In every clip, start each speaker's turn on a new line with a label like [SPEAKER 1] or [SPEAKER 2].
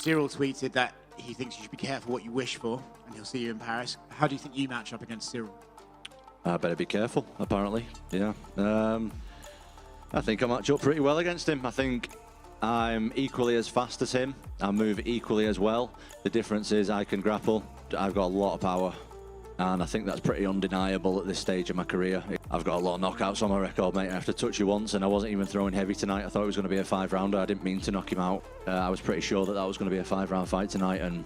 [SPEAKER 1] Ciryl tweeted that he thinks you should be careful what you wish for, and he'll see you in Paris. How do you think you match up against Ciryl?
[SPEAKER 2] I better be careful, apparently. Yeah. I think I match up pretty well against him. I think I'm equally as fast as him. I move equally as well. The difference is I can grapple. I've got a lot of power. And I think that's pretty undeniable at this stage of my career. I've got a lot of knockouts on my record, mate. I have to touch you once, and I wasn't even throwing heavy tonight. I thought it was going to be a 5-rounder. I didn't mean to knock him out. I was pretty sure that that was going to be a 5-round fight tonight, and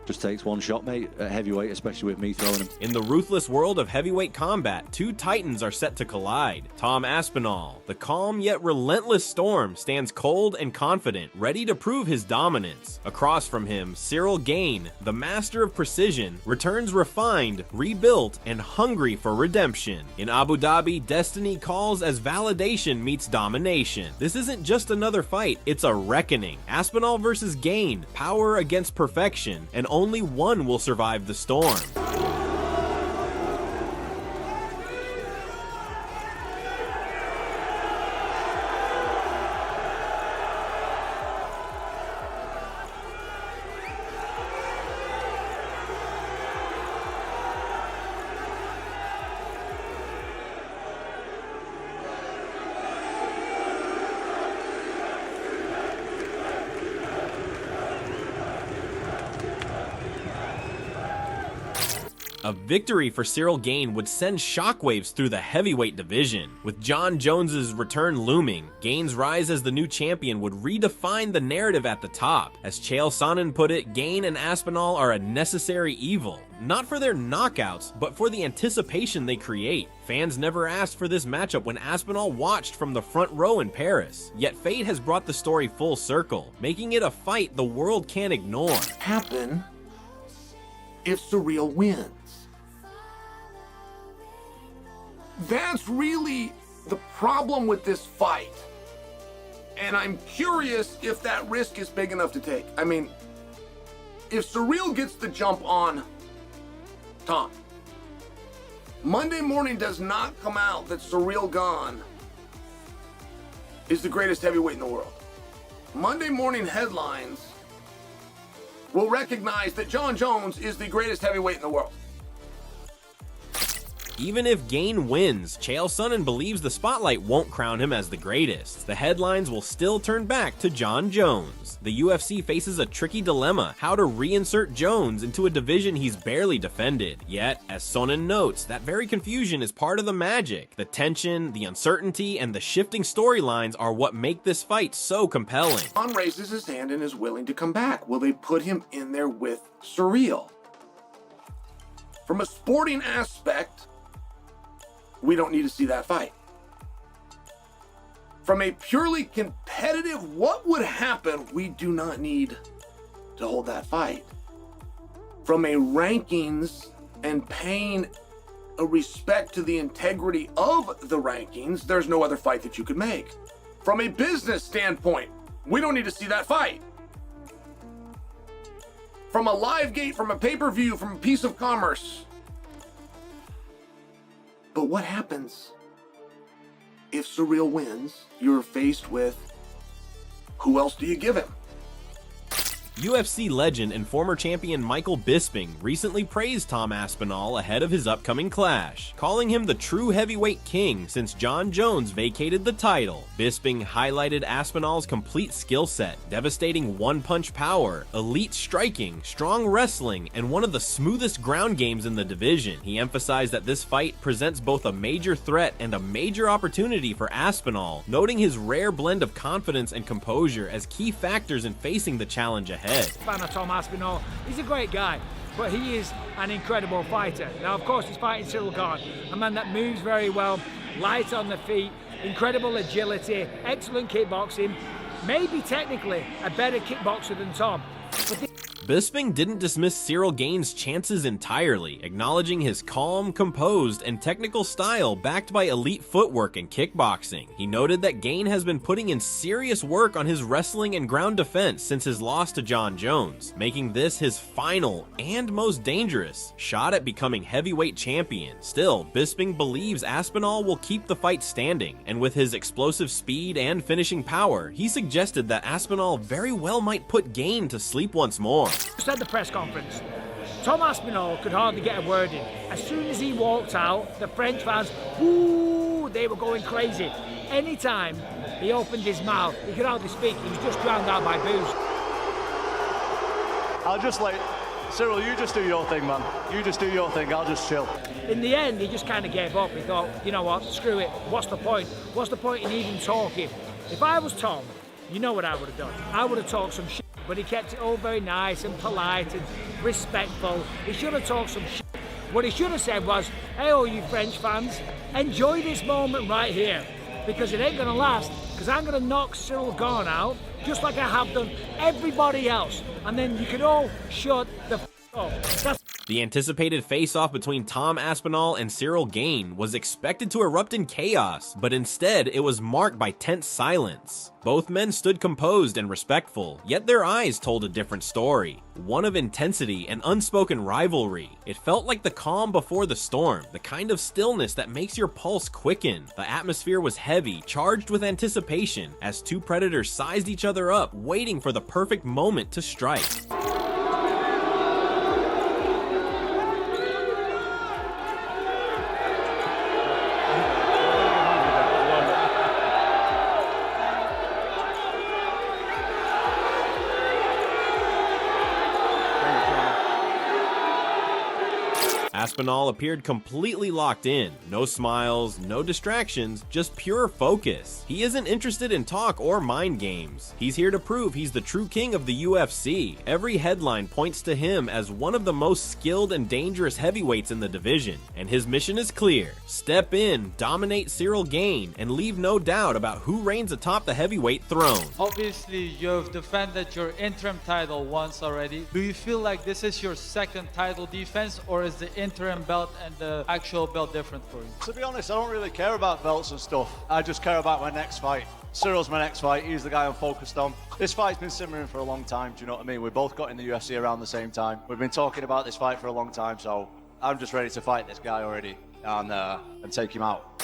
[SPEAKER 2] just takes one shot, mate, at heavyweight, especially with me throwing him.
[SPEAKER 3] In the ruthless world of heavyweight combat, two titans are set to collide. Tom Aspinall, the calm yet relentless Storm, stands cold and confident, ready to prove his dominance. Across from him, Ciryl Gane, the master of precision, returns refined, rebuilt, and hungry for redemption. In Abu Dhabi, destiny calls as validation meets domination. This isn't just another fight, it's a reckoning. Aspinall versus Gane, power against perfection, and only one will survive the storm. A victory for Ciryl Gane would send shockwaves through the heavyweight division. With Jon Jones's return looming, Gane's rise as the new champion would redefine the narrative at the top. As Chael Sonnen put it, Gane and Aspinall are a necessary evil. Not for their knockouts, but for the anticipation they create. Fans never asked for this matchup when Aspinall watched from the front row in Paris. Yet fate has brought the story full circle, making it a fight the world can't ignore.
[SPEAKER 4] Happen if Ciryl wins. That's really the problem with this fight. And I'm curious if that risk is big enough to take. I mean, if Ciryl gets the jump on Tom, Monday morning does not come out that Ciryl Gane is the greatest heavyweight in the world. Monday morning headlines will recognize that Jon Jones is the greatest heavyweight in the world.
[SPEAKER 3] Even if Gane wins, Chael Sonnen believes the spotlight won't crown him as the greatest. The headlines will still turn back to Jon Jones. The UFC faces a tricky dilemma, how to reinsert Jones into a division he's barely defended. Yet, as Sonnen notes, that very confusion is part of the magic. The tension, the uncertainty, and the shifting storylines are what make this fight so compelling.
[SPEAKER 4] Jon raises his hand and is willing to come back. Will they put him in there with Ciryl? From a sporting aspect, we don't need to see that fight. From a purely competitive, what would happen? We do not need to hold that fight. From a rankings and paying a respect to the integrity of the rankings, there's no other fight that you could make. From a business standpoint, we don't need to see that fight. From a live gate, from a pay-per-view, from a piece of commerce. But what happens if Ciryl wins? You're faced with, who else do you give him?
[SPEAKER 3] UFC legend and former champion Michael Bisping recently praised Tom Aspinall ahead of his upcoming clash, calling him the true heavyweight king since Jon Jones vacated the title. Bisping highlighted Aspinall's complete skill set, devastating one-punch power, elite striking, strong wrestling, and one of the smoothest ground games in the division. He emphasized that this fight presents both a major threat and a major opportunity for Aspinall, noting his rare blend of confidence and composure as key factors in facing the challenge ahead.
[SPEAKER 5] Fan of Tom Aspinall. He's a great guy, but he is an incredible fighter. Now, of course, he's fighting Ciryl Gane, a man that moves very well, light on the feet, incredible agility, excellent kickboxing, maybe technically a better kickboxer than Tom.
[SPEAKER 3] Bisping didn't dismiss Ciryl Gane's chances entirely, acknowledging his calm, composed, and technical style backed by elite footwork and kickboxing. He noted that Gane has been putting in serious work on his wrestling and ground defense since his loss to Jon Jones, making this his final and most dangerous shot at becoming heavyweight champion. Still, Bisping believes Aspinall will keep the fight standing, and with his explosive speed and finishing power, he suggested that Aspinall very well might put Gane to sleep once more.
[SPEAKER 5] Just at the press conference, Tom Aspinall could hardly get a word in. As soon as he walked out, the French fans, woo, they were going crazy. Anytime he opened his mouth, he could hardly speak. He was just drowned out by booze.
[SPEAKER 6] I'll just Ciryl, you just do your thing, man. You just do your thing, I'll just chill.
[SPEAKER 5] In the end, he just kind of gave up. He thought, you know what, screw it. What's the point? What's the point in even talking? If I was Tom, you know what I would have done. I would have talked some shit. But he kept it all very nice and polite and respectful. He should have talked some shit. What he should have said was, hey, all you French fans, enjoy this moment right here, because it ain't going to last, because I'm going to knock Ciryl Gane out, just like I have done everybody else. And then you can all shut the f*** up.
[SPEAKER 3] The anticipated face-off between Tom Aspinall and Ciryl Gane was expected to erupt in chaos, but instead it was marked by tense silence. Both men stood composed and respectful, yet their eyes told a different story, one of intensity and unspoken rivalry. It felt like the calm before the storm, the kind of stillness that makes your pulse quicken. The atmosphere was heavy, charged with anticipation, as two predators sized each other up, waiting for the perfect moment to strike. Aspinall appeared completely locked in. No smiles, no distractions, just pure focus. He isn't interested in talk or mind games. He's here to prove he's the true king of the UFC. Every headline points to him as one of the most skilled and dangerous heavyweights in the division. And his mission is clear. Step in, dominate Ciryl Gane, and leave no doubt about who reigns atop the heavyweight throne.
[SPEAKER 7] Obviously, you've defended your interim title once already. Do you feel like this is your second title defense, or is the interim belt and the actual belt different for you?
[SPEAKER 6] To be honest, I don't really care about belts and stuff. I just care about my next fight. Cyryl's my next fight. He's the guy I'm focused on. This fight's been simmering for a long time, do you know what I mean? We both got in the UFC around the same time. We've been talking about this fight for a long time, so I'm just ready to fight this guy already and take him out.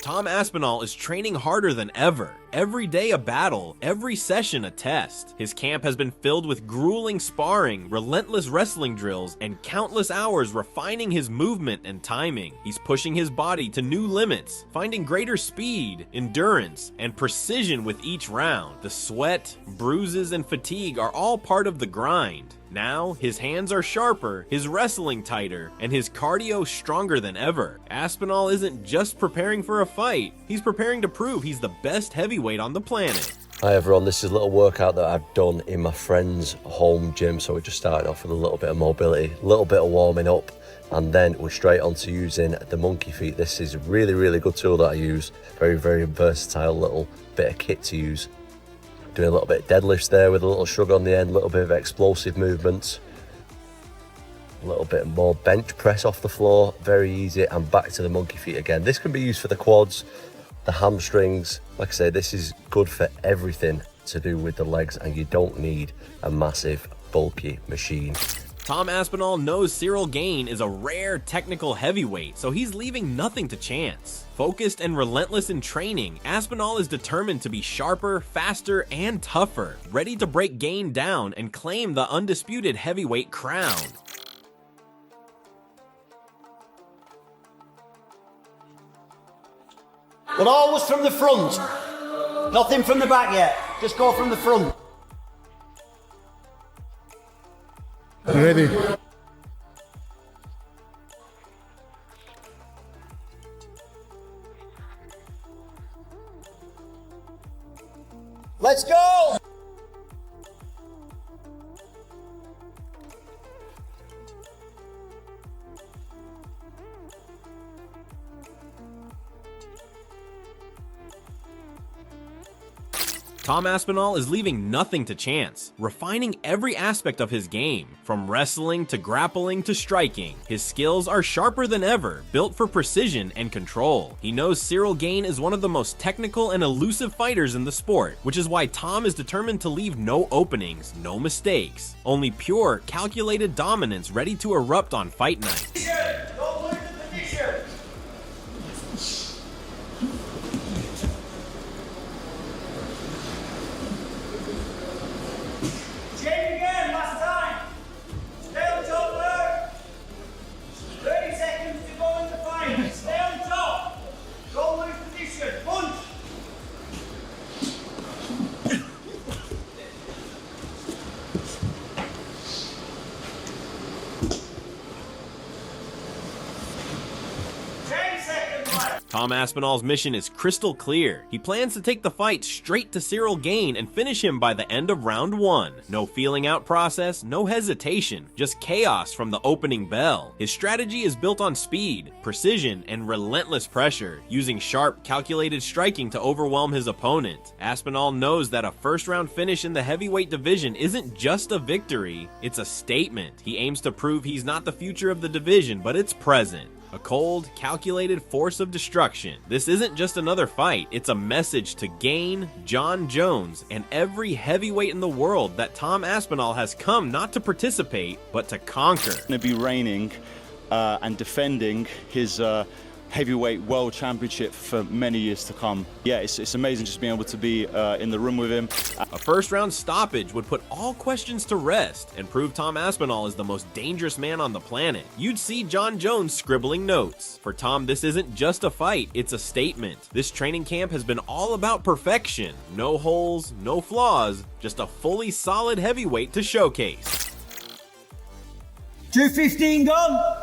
[SPEAKER 3] Tom Aspinall is training harder than ever. Every day a battle, every session a test. His camp has been filled with grueling sparring, relentless wrestling drills, and countless hours refining his movement and timing. He's pushing his body to new limits, finding greater speed, endurance, and precision with each round. The sweat, bruises, and fatigue are all part of the grind. Now, his hands are sharper, his wrestling tighter, and his cardio stronger than ever. Aspinall isn't just preparing for a fight, he's preparing to prove he's the best heavyweight on the planet.
[SPEAKER 8] Hi everyone, this is a little workout that I've done in my friend's home gym. So we're just starting off with a little bit of mobility, a little bit of warming up, and then we're straight on to using the monkey feet. This is a really good tool that I use. Very versatile little bit of kit to use. Doing a little bit of deadlifts there with a little shrug on the end, a little bit of explosive movements. A little bit more bench press off the floor, very easy, and back to the monkey feet again. This can be used for the quads, the hamstrings. Like I say, this is good for everything to do with the legs, and you don't need a massive, bulky machine.
[SPEAKER 3] Tom Aspinall knows Ciryl Gane is a rare technical heavyweight, so he's leaving nothing to chance. Focused and relentless in training, Aspinall is determined to be sharper, faster, and tougher, ready to break Gane down and claim the undisputed heavyweight crown.
[SPEAKER 9] But always from the front. Nothing from the back yet. Just go from the front.
[SPEAKER 10] Ready.
[SPEAKER 9] Let's go!
[SPEAKER 3] Tom Aspinall is leaving nothing to chance, refining every aspect of his game, from wrestling to grappling to striking. His skills are sharper than ever, built for precision and control. He knows Ciryl Gane is one of the most technical and elusive fighters in the sport, which is why Tom is determined to leave no openings, no mistakes. Only pure, calculated dominance ready to erupt on fight night.
[SPEAKER 9] Don't lose the position. Change again, last time. Stay on top there. 30 seconds to go in the fight. Stay on top. Don't lose position. Punch.
[SPEAKER 3] Tom Aspinall's mission is crystal clear. He plans to take the fight straight to Ciryl Gane and finish him by the end of round 1. No feeling out process, no hesitation, just chaos from the opening bell. His strategy is built on speed, precision, and relentless pressure, using sharp, calculated striking to overwhelm his opponent. Aspinall knows that a first-round finish in the heavyweight division isn't just a victory, it's a statement. He aims to prove he's not the future of the division, but its present. A cold, calculated force of destruction. This isn't just another fight, it's a message to Gane, Jon Jones, and every heavyweight in the world that Tom Aspinall has come not to participate, but to conquer.
[SPEAKER 11] Going to be reigning and defending his heavyweight world championship for many years to come. Yeah, it's amazing just being able to be in the room with him.
[SPEAKER 3] A first-round stoppage would put all questions to rest and prove Tom Aspinall is the most dangerous man on the planet. You'd see Jon Jones scribbling notes. For Tom, this isn't just a fight, it's a statement. This training camp has been all about perfection. No holes, no flaws, just a fully solid heavyweight to showcase.
[SPEAKER 9] 2:15 gone.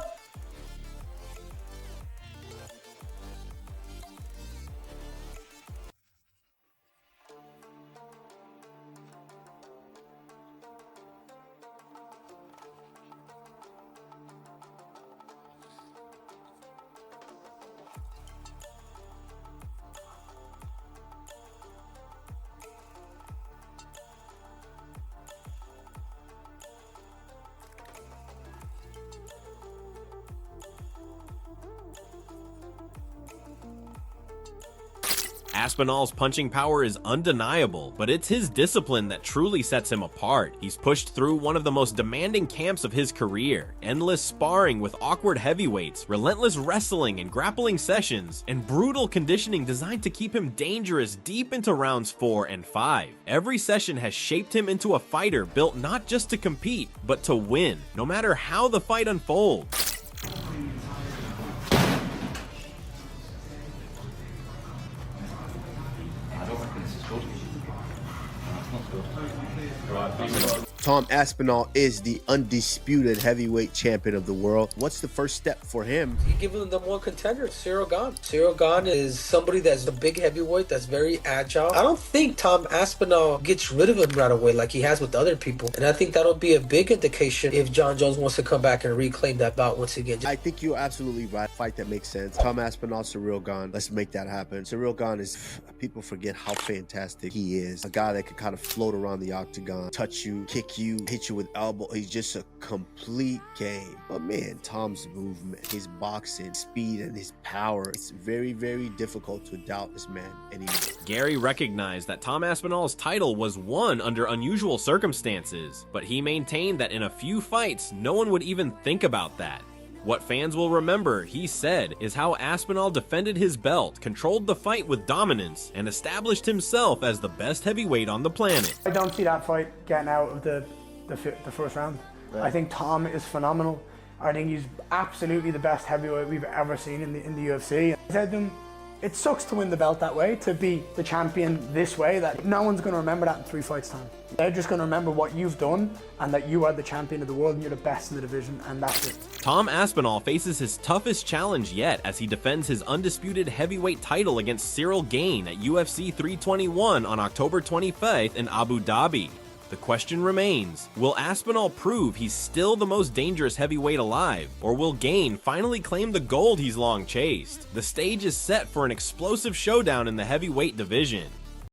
[SPEAKER 3] Aspinall's punching power is undeniable, but it's his discipline that truly sets him apart. He's pushed through one of the most demanding camps of his career, endless sparring with awkward heavyweights, relentless wrestling and grappling sessions, and brutal conditioning designed to keep him dangerous deep into rounds 4 and 5. Every session has shaped him into a fighter built not just to compete, but to win, no matter how the fight unfolds.
[SPEAKER 12] Tom Aspinall is the undisputed heavyweight champion of the world. What's the first step for him?
[SPEAKER 13] You give him the one contender, Ciryl Gane. Ciryl Gane is somebody that's a big heavyweight, that's very agile. I don't think Tom Aspinall gets rid of him right away like he has with other people. And I think that'll be a big indication if Jon Jones wants to come back and reclaim that bout once again.
[SPEAKER 12] I think you're absolutely right. Fight that makes sense. Tom Aspinall, Ciryl Gane. Let's make that happen. Ciryl Gane is, people forget how fantastic he is. A guy that can kind of float around the octagon, touch you, kick you, hit you with elbow. He's just a complete game. But man, Tom's movement, his boxing, speed, and his power, it's very, very difficult to doubt this man anymore.
[SPEAKER 3] Gary recognized that Tom Aspinall's title was won under unusual circumstances, but he maintained that in a few fights, no one would even think about that. What fans will remember, he said, is how Aspinall defended his belt, controlled the fight with dominance, and established himself as the best heavyweight on the planet.
[SPEAKER 14] I don't see that fight getting out of the first round. Right. I think Tom is phenomenal. I think he's absolutely the best heavyweight we've ever seen in the UFC. I said to him, it sucks to win the belt that way, to be the champion this way, that no one's going to remember that in 3 fights time. They're just going to remember what you've done and that you are the champion of the world and you're the best in the division, and that's it.
[SPEAKER 3] Tom Aspinall faces his toughest challenge yet as he defends his undisputed heavyweight title against Ciryl Gane at UFC 321 on October 25th in Abu Dhabi. The question remains, will Aspinall prove he's still the most dangerous heavyweight alive, or will Gane finally claim the gold he's long chased? The stage is set for an explosive showdown in the heavyweight division.